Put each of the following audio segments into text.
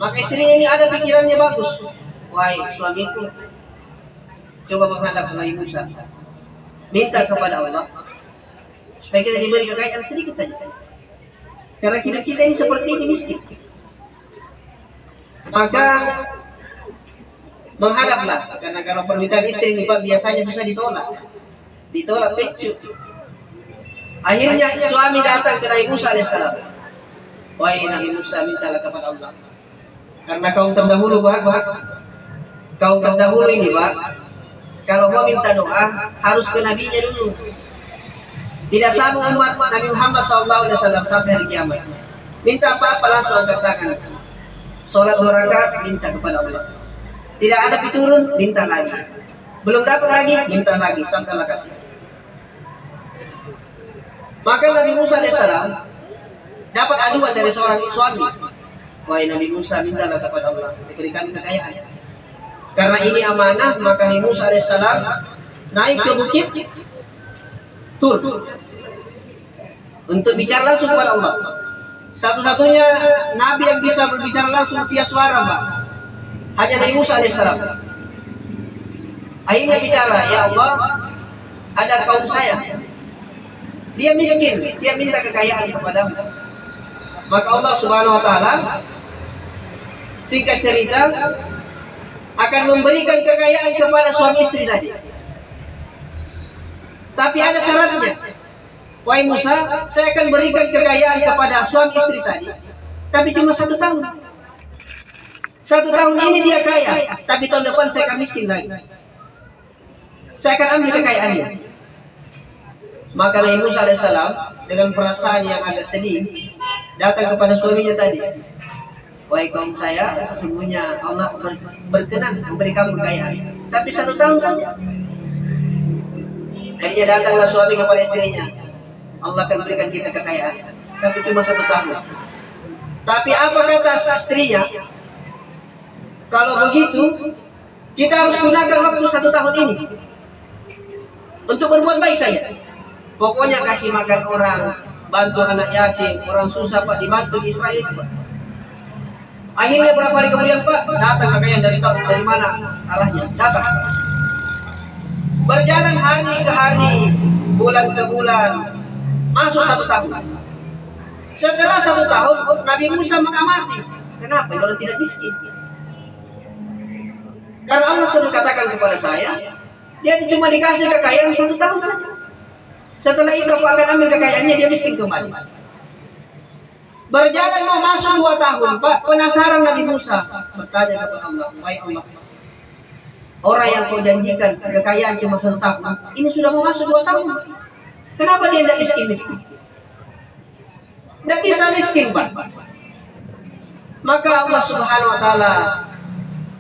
Maka istrinya ini ada pikirannya bagus. Wahai suamiku, coba menghadap Nabi Musa, minta kepada Allah supaya kita diberi kekayaan sedikit saja. Karena hidup kita ini seperti ini, miskin. Maka menghadaplah, karena kalau permintaan istri ini Pak biasanya susah ditolak pecu. Akhirnya suami datang ke Nabi Musa alaihissalam. Wahai Nabi Musa, mintalah kepada Allah. Karena kaum terdahulu Pak, kaum terdahulu ini Pak, kalau mau minta doa harus ke nabinya dulu. Tidak sama umat Nabi Muhammad SAW sampai hari kiamat. Minta apa-apa langsung angkat tangan. Sholat 2 rakaat minta kepada Allah. Tidak ada piturun, minta lagi. Belum dapat lagi, minta lagi sampai Allah kasih. Maka Nabi Musa alaihissalam dapat aduan dari seorang suami. Wahai Nabi Musa, mintalah kepada Allah diberikan kekayaan. Karena ini amanah, maka Nabi Musa alaihissalam naik ke bukit Tur untuk bicara langsung kepada Allah. Satu-satunya Nabi yang bisa berbicara langsung via suara, Pak, hanya Nabi Musa alaihissalam. Akhirnya bicara, ya Allah, ada kaum saya, dia miskin, dia minta kekayaan kepadamu. Maka Allah Subhanahu wa taala singkat cerita akan memberikan kekayaan kepada suami istri tadi. Tapi ada syaratnya. Wahai Musa, saya akan berikan kekayaan kepada suami istri tadi, tapi cuma 1 tahun. 1 tahun ini dia kaya, tapi tahun depan saya akan miskin lagi. Saya akan ambil kekayaannya. Maka Nabi Musa alaihissalam dengan perasaan yang agak sedih datang kepada suaminya tadi. Wahai kaum saya, sesungguhnya Allah berkenan memberi kamu kekayaan, tapi 1 tahun saja. Akhirnya datanglah suami kepada istrinya. Allah akan berikan kita kekayaan, tapi cuma 1 tahun. Tapi apa kata istrinya? Kalau begitu, kita harus gunakan waktu 1 tahun ini untuk berbuat baik saja. Pokoknya kasih makan orang, bantu anak yatim, orang susah Pak, dibantu di Israel Pak. Akhirnya berapa hari kemudian Pak, datang kekayaan dari mana arahnya? Datang. Berjalan hari ke hari, bulan ke bulan, masuk 1 tahun. Setelah 1 tahun, Nabi Musa mengamati. Kenapa orang tidak miskin? Karena Allah telah katakan kepada saya, dia cuma dikasih kekayaan 1 tahun saja. Setelah itu aku akan ambil kekayaannya, dia miskin kembali. Berjalan mau masuk 2 tahun, Pak, penasaran Nabi Musa bertanya kepada Allah, wahai Allah, orang yang kau janjikan kekayaan cuma 1 tahun, ini sudah mau masuk 2 tahun. Kenapa dia tidak miskin-miskin? Tidak bisa miskin, Pak. Maka Allah Subhanahu wa taala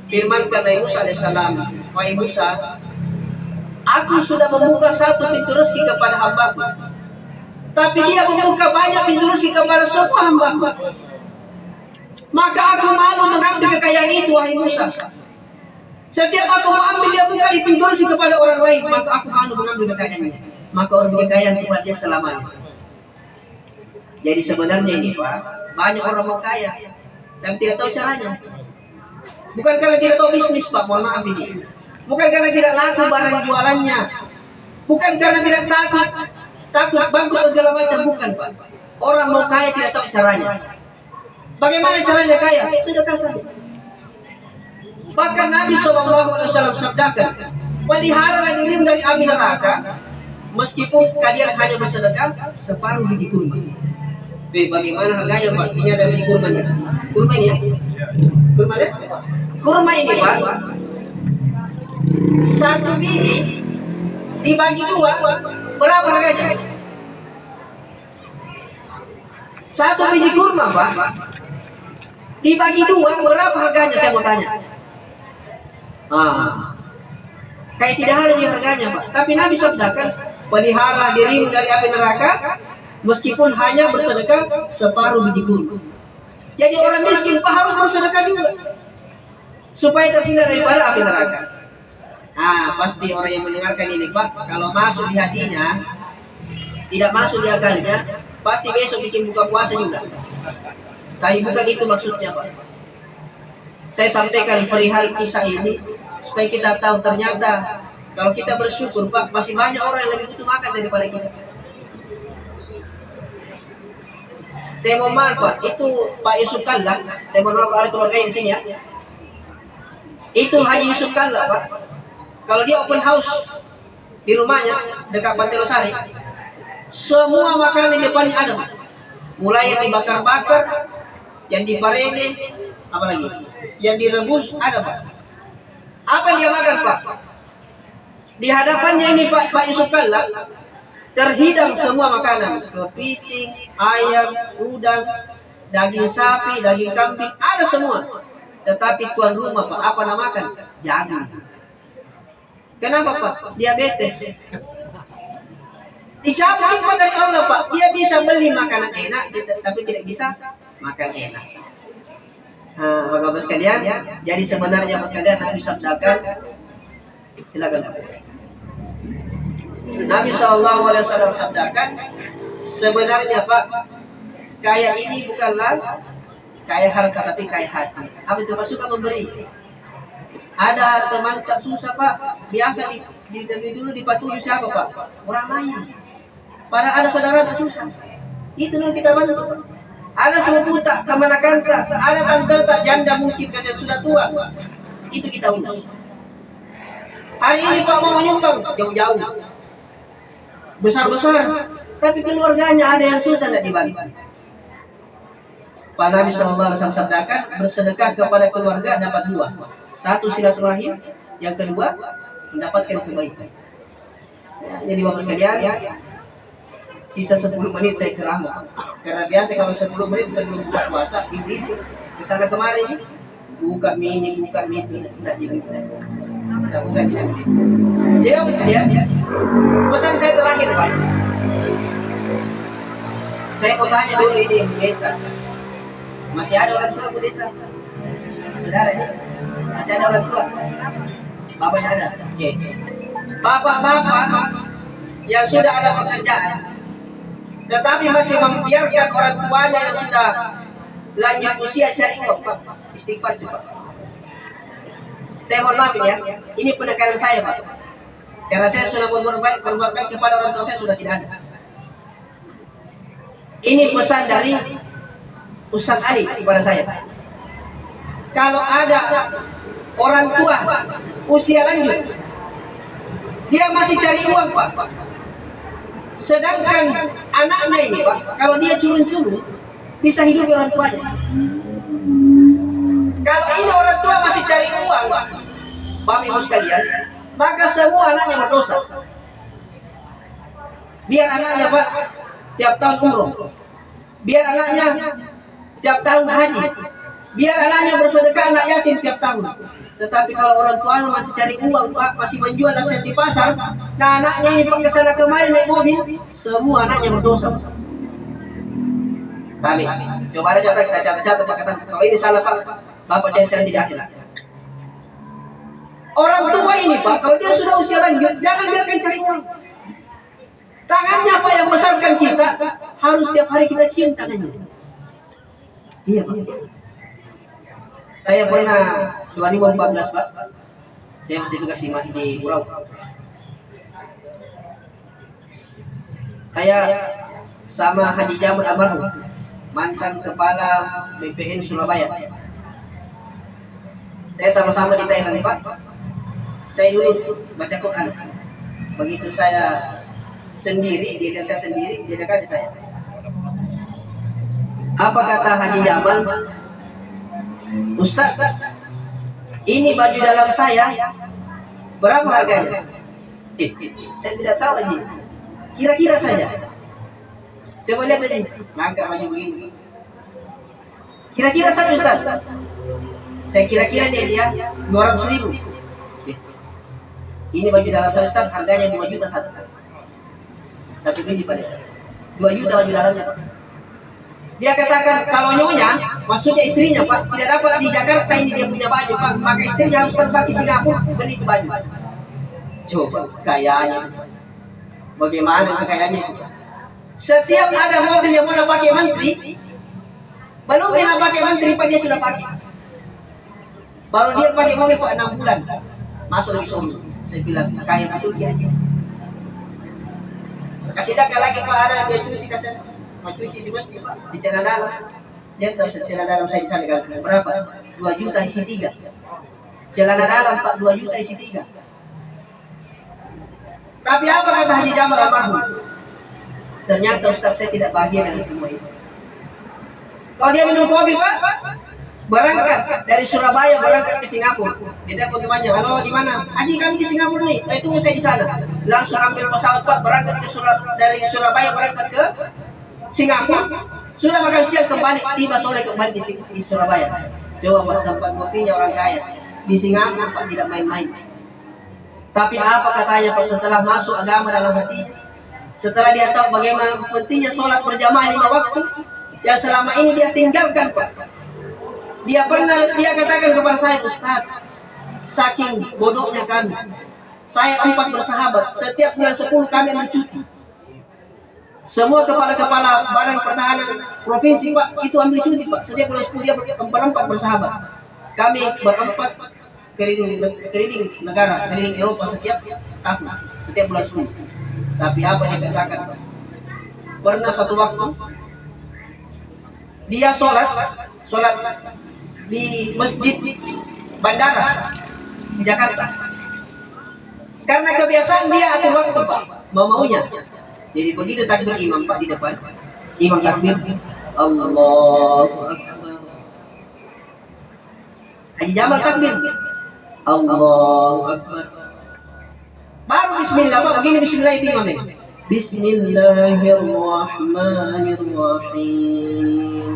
firmankan Nabi Musa alaihissalam, wahai Musa, aku sudah membuka 1 pintu rezeki kepada hambaku, tapi dia membuka banyak pintu rezeki kepada semua hambaku. Maka aku malu mengambil kekayaan itu, wahai Musa. Setiap aku mau ambil, dia buka di pintu rezeki kepada orang lain, maka aku malu mengambil kekayaannya. Maka orang kekayaan buat dia selamanya. Jadi sebenarnya ini Pak, banyak orang mau kaya, tapi tidak tahu caranya. Bukan karena tidak tahu bisnis Pak, mohon maaf ini. Bukan karena tidak laku barang jualannya, bukan karena tidak takut bangkrut segala macam, bukan Pak. Orang mau kaya tidak tahu caranya. Bagaimana caranya kaya? Sedekah saja. Bahkan Nabi SAW sabdakan, peliharalah dirimu dari api neraka, meskipun kalian hanya bersedekah separuh biji kurma. Bagaimana harganya Pak? Ini ada biji kurmanya. Kurma ini ya? Kurma ya? Kurma ini Pak, 1 biji dibagi 2, berapa harganya? 1 biji kurma Pak, dibagi 2, berapa harganya? Saya mau tanya. Kayak tidak ada di harganya Pak. Tapi Nabi sabdakan, pelihara dirimu dari api neraka, meskipun hanya bersedekah separuh biji kurma. Jadi orang miskin Pak harus bersedekah juga, supaya terhindar daripada api neraka. Pasti orang yang mendengarkan ini Pak, kalau masuk di hatinya, tidak masuk di akalnya, pasti besok bikin buka puasa juga. Tadi bukan itu maksudnya Pak. Saya sampaikan perihal kisah ini supaya kita tahu ternyata kalau kita bersyukur Pak, masih banyak orang yang lebih butuh makan daripada kita. Saya mohon maaf Pak, itu Pak Yusuf Kalla, saya mohon maaf ada keluarga di sini ya. Itu Haji Yusuf Kalla Pak. Kalau dia open house di rumahnya dekat Pantai Losari, semua makanan di depannya ada Pak. Mulai yang dibakar-bakar, yang diparede, apalagi yang direbus ada Pak. Apa yang dia makan Pak? Di hadapannya ini Pak Yusuf Kalla terhidang semua makanan, kepiting, ayam, udang, daging sapi, daging kambing, ada semua. Tetapi tuan rumah Pak, apa namakan? Jagung. Kenapa Pak? Diabetes. Dicabut nikmat dari Allah Pak. Dia bisa beli makanan enak, tapi tidak bisa makan enak. Nah, Bapak-Bapak sekalian, jadi sebenarnya Bapak sekalian Nabi sabdakan, silakan Pak. Nabi SAW sabdakan, sebenarnya Pak, kaya ini bukanlah kaya harta tapi kaya hati. Apa itu suka memberi? Ada teman tak susah Pak, biasa dulu dipatuhi siapa Pak? Orang lain. Padahal ada saudara tak susah. Itu dulu kita bantu Pak. Ada sepupu tak kemanakan tak, ada tante tak janda mungkin kerja sudah tua. Itu kita urus. Hari ini Pak mau menyumbang jauh-jauh, besar-besar, tapi keluarganya ada yang susah tidak dibantu. Pak Nabi SAW sabdakan, bersedekah kepada keluarga dapat dua. Satu silaturahim, yang kedua mendapatkan kebaikan. Jadi Bapak sekalian, sisa 10 menit saya ceramah. Karena biasa kalau 10 menit sebelum buka puasa, ibu-ibu kesana kemarin buka mie, tidak dibuka. Tidak buka tidak. Jadi Bapak sekalian, pesan saya terakhir Pak. Saya mau tanya dulu ini Bu Desa. Masih ada orang tua Bu Desa? Saudara ya? Masih ada orang tua? Bapaknya ada? Oke. Bapak-bapak yang sudah ada pekerjaan, tetapi masih membiarkan orang tuanya yang sudah lanjut usia cari uang, Pak. Istighfar cepat. Saya mohon maaf ya, ini penekanan saya Pak. Karena saya sudah berbuat baik kepada orang tua saya sudah tidak ada. Ini pesan dari Ustaz Ali kepada saya. Kalau ada orang tua usia lanjut, dia masih cari uang Pak. Sedangkan anaknya ini Pak, kalau dia culun-culun bisa hidup orang tuanya. Kalau ini orang tua masih cari uang Pak, Bapak Ibu sekalian, maka semua anaknya berdosa. Biar anaknya Pak tiap tahun umroh, biar anaknya tiap tahun haji, biar anaknya bersedekah anak yatim tiap tahun. Tetapi kalau orang tuanya masih cari uang Pak, masih menjual nasihat di pasar, nah anaknya ini pakai sana kemari naik mobil, semua anaknya berdosa. Kami coba ada kita catat Pak, kata kalau ini salah Pak, Bapak jangan saya tidak adil. Orang tua ini Pak, kalau dia sudah usia lanjut, jangan biarkan cari uang. Tangannya Pak yang besarkan kita, harus tiap hari kita cium tangannya. Iya Pak. Saya pernah 2014 Pak, saya masih tugas di Pulau. Saya sama Haji Jamal Almarhum, mantan kepala BPN Surabaya. Saya sama-sama di Thailand Pak. Saya dulu baca Quran. Begitu saya sendiri, di desa sendiri, di dekat saya. Apa kata Haji Jamal? Ustaz, ini baju dalam saya berapa harganya? Saya tidak tahu Haji. Kira-kira saja. Coba lihat Haji, ngangkat baju begini. Kira-kira saja Ustaz. Saya kira-kira dia 200.000. Ini baju dalam saya Ustaz, harganya 2 juta satu. Tapi biji pada 2 juta baju dalamnya. Dia katakan kalau nyonya, maksudnya istrinya Pak, tidak dapat di Jakarta ini dia punya baju Pak, maka istrinya harus terbang ke Singapura beli itu baju. Coba kayanya, bagaimana kayanya? Setiap ada mobil yang mau pakai menteri, belum dia pakai menteri Pak dia sudah pakai. Baru dia pakai mobil Pak 6 bulan. Masuk lagi suami. Saya bilang, kaya betul dia. Kasih dah lagi Pak, ada dia cuci kasih. Mau cuci di masjid Pak, di celana dalam. Dia tahu celana dalam saya di sana kan berapa? 2 juta isi 3. Celana dalam Pak 2 juta isi 3. Tapi apa kata Haji Jamal almarhum? Ternyata Ustaz saya tidak bahagia dengan semua itu. Kalau dia minum kopi Pak, berangkat dari Surabaya berangkat ke Singapura. Dia telepon temannya, halo di mana? Haji kami di Singapura nih. Tunggu saya di sana. Langsung ambil pesawat Pak berangkat ke dari Surabaya berangkat ke Singapura. Sudah makan siang kembali, tiba sore kembali di Surabaya. Coba buat tempat kopinya orang kaya di Singapura Pak, tidak main-main. Tapi apa katanya Pak setelah masuk agama dalam hati? Setelah dia tahu bagaimana pentingnya sholat berjamaah 5 waktu yang selama ini dia tinggalkan Pak. Dia katakan kepada saya, Ustaz, saking bodohnya kami. Saya 4 bersahabat, setiap bulan 10 kami ambil cuti. Semua kepala-kepala badan pertahanan provinsi Pak itu ambil cuti Pak. Setiap bulan 10 dia berempat bersahabat. Kami berempat keliling negara, keliling Eropa setiap tahun, setiap bulan 10. Tapi apa dia katakan Pak? Pernah satu waktu dia sholat di masjid bandara di Jakarta. Karena kebiasaan dia atur waktu Pak, maunya. Jadi begitu takbir imam Pak di depan, imam takbir, Allahu Akbar. Haji Jamal takbir, Allahu Akbar. Baru Bismillah Pak, begini Bismillah itu imamnya. Bismillahirrahmanirrahim.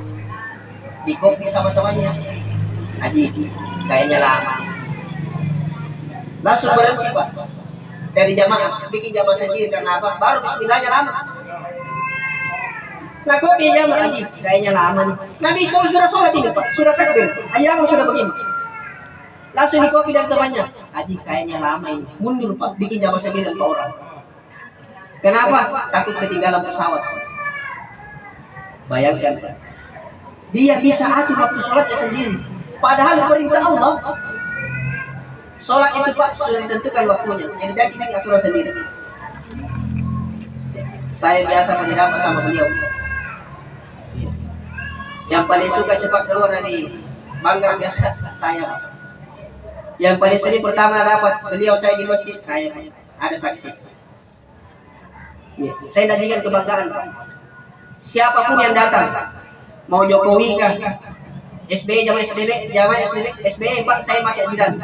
Dikopi sama temannya. Haji, kayaknya lama. Langsung berhenti Pak. Dari jamaah, bikin jamaah sendiri karena apa? Baru Bismillahnya lama. Nah kopi jamaah Haji, kayaknya lama nih. Nabi sudah sholat ini Pak, sudah takbir. Haji Jamal sudah begini. Langsung dikopi dari temannya. Haji, kayaknya lama ini. Mundur Pak, bikin jamaah sendiri 4 orang. Kenapa? Takut ketinggalan pesawat. Bayangkan Pak. Dia bisa atur waktu sholatnya sendiri. Padahal perintah Allah. Sholat itu Pak sudah ditentukan waktunya. Jadi dia kita aturan sendiri. Saya biasa berdapat sama beliau. Yang paling suka cepat keluar dari banggar biasa saya Pak. Yang paling sedih pertama dapat beliau saya di masjid saya Pak. Ada saksi. Saya jadikan kebanggaan Pak. Siapapun yang datang, mau Jokowi kah, SBY zaman SBY Pak, saya masih ajudan.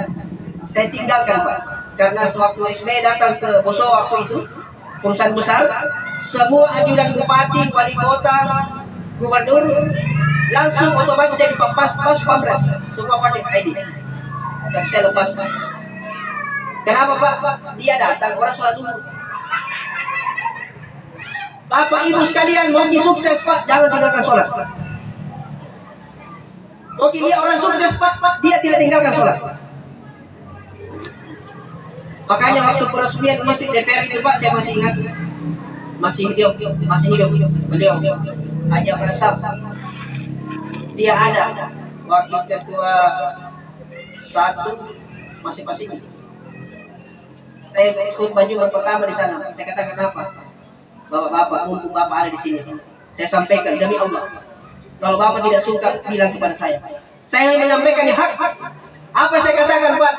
Saya tinggalkan Pak, karena sewaktu SBY datang ke Poso waktu itu perusahaan besar, semua ajudan bupati, wali kota, gubernur langsung otomatis jadi pas pampres, semua pakai ID. Tapi saya lepas. Kenapa Pak? Dia datang orang sholat dulu. Bapak Ibu sekalian, mau sukses Pak, jangan tinggalkan sholat. Oke, dia orang sukses Pak, dia tidak tinggalkan sholat. Makanya waktu peresmian masjid DPR itu Pak, saya masih ingat, masih hidup beliau, Haji Prasab. Dia ada wakil ketua 1 masih ini. Saya ikut baju pertama di sana. Saya katakan apa? Bapak, mumpung Bapak ada di sini, saya sampaikan demi Allah. Kalau Bapak tidak suka, bilang kepada saya. Saya menyampaikan hak. Apa saya katakan Pak?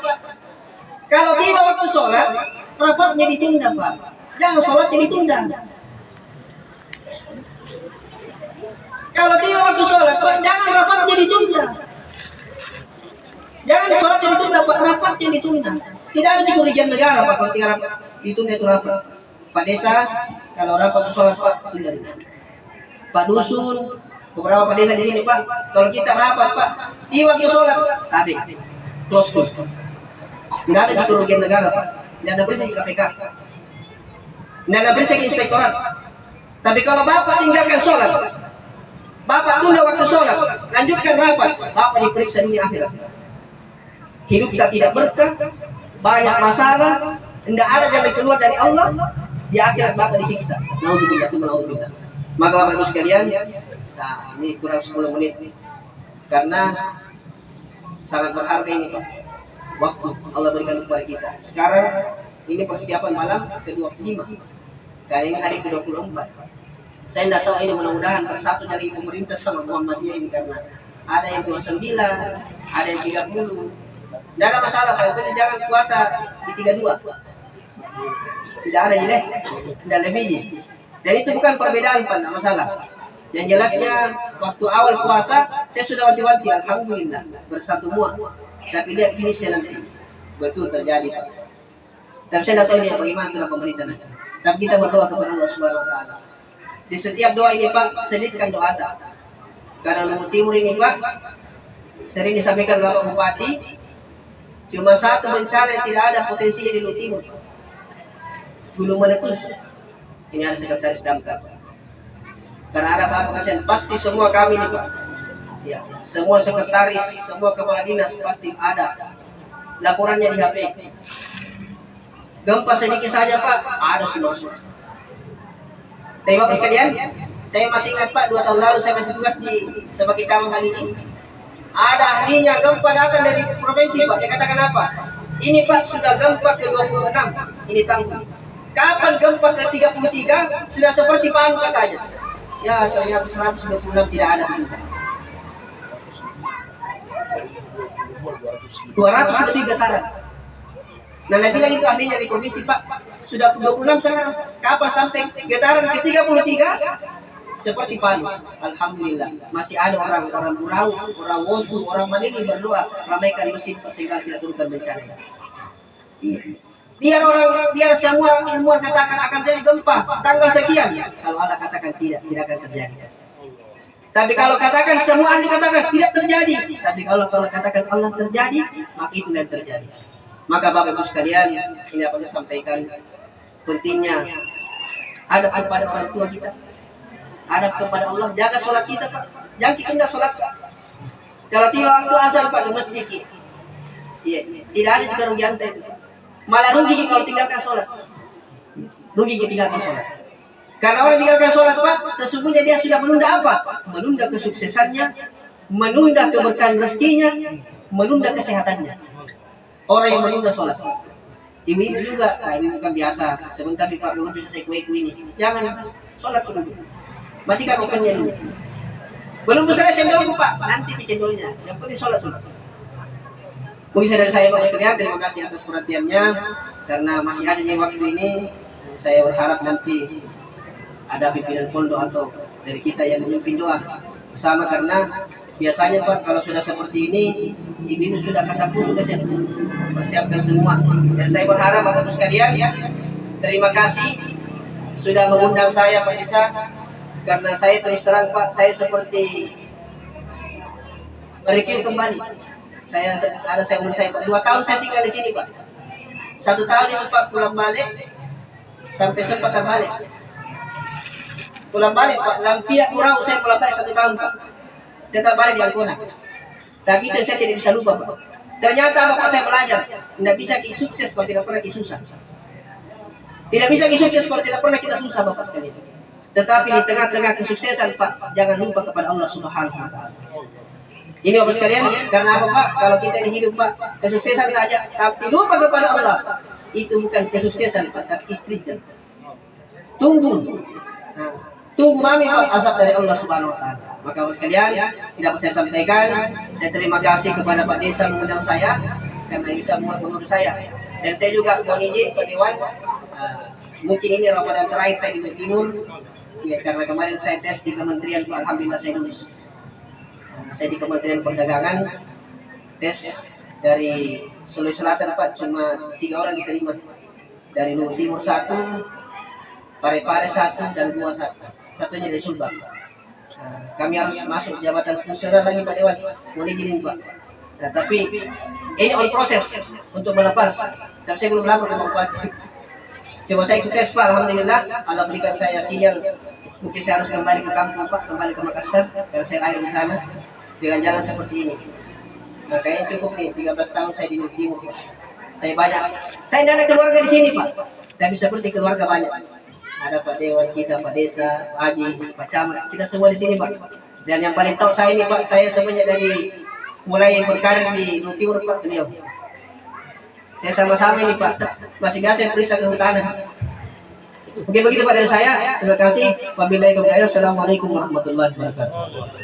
Kalau tiba waktu sholat, rapatnya ditunda Pak. Jangan sholatnya ditunda. Kalau tiba waktu sholat Pak, jangan rapatnya ditunda. Jangan sholatnya ditunda Pak, rapatnya ditunda. Tidak ada di kerugian negara Pak kalau tidak rapat ditunda itu rapat. Pak Desa, kalau rapat sholat Pak, tunda. Pak Dusun, beberapa Pak Desa di sini Pak, kalau kita rapat Pak, tiba waktu sholat, habis, close. Tidak ada di kerugian negara Pak, tidak ada berisik KPK, tidak ada berisik inspektorat. Tapi kalau Bapak tinggalkan sholat, Bapak tunda waktu sholat, lanjutkan rapat, Bapak diperiksa dunia akhirat. Hidup kita tidak berkah, banyak masalah, tidak ada jalan keluar dari Allah. Di akhirat Bapak disiksa. Naudzubillah. Maka Bapak Ibu sekalian, nah ini kurang 10 menit. Karena Sangat berharga ini Pak. Waktu Allah berikan kepada kita. Sekarang ini persiapan malam ke-25. Kali ini hari ke-24. Saya tidak tahu ini, mudah-mudahan bersatu dari pemerintah sama Muhammadiyah ini, karena ada yang 29, ada yang 30. Tidak ada masalah Pak, itu jangan puasa di 32. Tidak ada jelek, tidak lebih. Dan itu bukan perbedaan Pak, tidak masalah. Yang jelasnya waktu awal puasa saya sudah wanti-wanti, alhamdulillah bersatu semua. Tapi lihat finishnya nanti betul terjadi Pak. Tapi saya tidak tahu ini bagaimana dalam pemerintah nanti. Tapi kita berdoa kepada Allah Subhanahu Wa Taala. Di setiap doa ini Pak, selipkan doa ada. Karena Luhut Timur ini Pak, sering disampaikan Bapak Bupati, cuma satu bencana yang tidak ada potensinya di Luhut Timur, Gunung Meletus. Ini ada sekretaris damkar. Karena ada apa kasihan, pasti semua kami nih Pak. Ya, semua sekretaris, semua kepala dinas pasti ada laporannya di HP. Gempa sedikit saja Pak, ada semua. Tapi Bapak sekalian, saya masih ingat Pak, 2 tahun lalu saya masih tugas sebagai camat kali ini. Ada ahlinya gempa datang dari provinsi Pak. Dia katakan apa? Ini Pak sudah gempa ke-26. Ini tanggung. Kapan gempa ke-33? Sudah seperti Palu katanya. Ya ternyata 126 tidak ada juga. 200 lebih getaran. Nah, Nabi bilang itu ahlinya dari provinsi Pak. Sudah 26 sekarang. Kapan sampai getaran ke-33? Seperti Palu. Alhamdulillah. Masih ada orang Burau, orang Wotu, orang Manili berdoa ramaikan masjid sehingga tidak turunkan bencana. Biar semua ilmuwan katakan akan terjadi gempa tanggal sekian. Kalau Allah katakan tidak akan terjadi. Tapi kalau katakan semua ahli katakan tidak terjadi. Tapi kalau katakan Allah terjadi, maka itu yang terjadi. Maka Bapak Ibu sekalian, ini apa saya sampaikan, pentingnya hadap kepada orang tua kita, hadap kepada Allah, jaga sholat kita Pak. Jangan kita tidak sholat. Kalau tiba waktu asal Pak ke masjid, iya, tidak ada juga rugi anda itu. Malah rugi kalau tinggalkan sholat. Rugi tinggalkan sholat. Karena orang tinggalkan sholat Pak, sesungguhnya dia sudah menunda apa? Menunda kesuksesannya, menunda keberkahan rezekinya, menunda kesehatannya. Orang yang menunda sholat. Ibu-ibu juga, ini bukan biasa. Sebentar Pak, belum bisa saya kue-kue ini. Jangan sholat dulu. Matikan opennya dulu. Belum bisa cendolku Pak, nanti cendolnya. Yang penting sholat dulu. Mungkin dari saya Bapak sekalian, terima kasih atas perhatiannya. Karena masih ada di waktu ini, saya berharap nanti ada pimpinan pondok atau dari kita yang memimpin doa bersama, karena biasanya Pak kalau sudah seperti ini ibu sudah kasaku sudah saya persiapkan semua. Dan saya berharap Bapak sekalian, terima kasih sudah mengundang saya Pak Desa, karena saya terus terang Pak, saya seperti review kembali. Saya umur saya 2 tahun saya tinggal di sini Pak. 1 tahun itu Pak pulang balik sampai sempat terbalik. Pulang balik Pak, Lampia Kurau saya pulang balik 1 tahun Pak. Saya terbalik di Ancona. Tapi itu saya tidak bisa lupa Pak. Ternyata Bapak saya belajar, tidak bisa sukses kalau tidak pernah susah. Tidak bisa sukses kalau tidak pernah kita susah Bapak sekalian. Tetapi di tengah-tengah kesuksesan Pak, jangan lupa kepada Allah Subhanahu Wa Taala. Ini Bapak sekalian, karena apa Pak? Kalau kita ini hidup Pak, kesuksesan saja, tapi lupa kepada Allah, itu bukan kesuksesan Pak, tapi istrinya. Tunggu mami Pak, azab dari Allah Subhanahu Wa Taala. Maka Bapak sekalian, tidak bisa saya sampaikan. Saya terima kasih kepada Pak Desa mengundang saya, karena bisa mengurus saya. Dan saya juga mohon izin Pak Dewan, mungkin ini Ramadan terakhir saya di Luhut Timur, ya, karena kemarin saya tes di kementerian Pak, alhamdulillah saya lulus. Saya di Kementerian Perdagangan tes dari Sulawesi Selatan Pak, cuma 3 orang diterima. Dari Luhut Timur 1, Parepare 1, dan Goa 1. Satunya dari Sulbar. Kami harus masuk jabatan fungsional lagi Pak Dewan. Mohon izin Pak. Nah, tapi ini on proses untuk melepas. Tapi saya belum lapor ke Bupati. Cuma saya ikut tes Pak, alhamdulillah. Allah berikan saya sinyal. Mungkin saya harus kembali ke kampung Pak, kembali ke Makassar, karena saya lahir di sana dengan jalan seperti ini. Nah, kayaknya cukup nih, 13 tahun saya di Luhut Timur Pak. Saya tidak ada keluarga di sini Pak, tapi seperti keluarga banyak. Ada Pak Dewan kita, Pak Desa, Pak Haji, Pak Camat, kita semua di sini Pak. Dan yang paling tahu saya ini Pak, saya sebenarnya dari mulai berkarir di Timur Pak beliau. Saya sama-sama ini Pak, masing-masing periksa kehutanan. Mungkin begitu Pak dari saya. Terima kasih. Wabillahi taufiq. Assalamualaikum warahmatullahi wabarakatuh.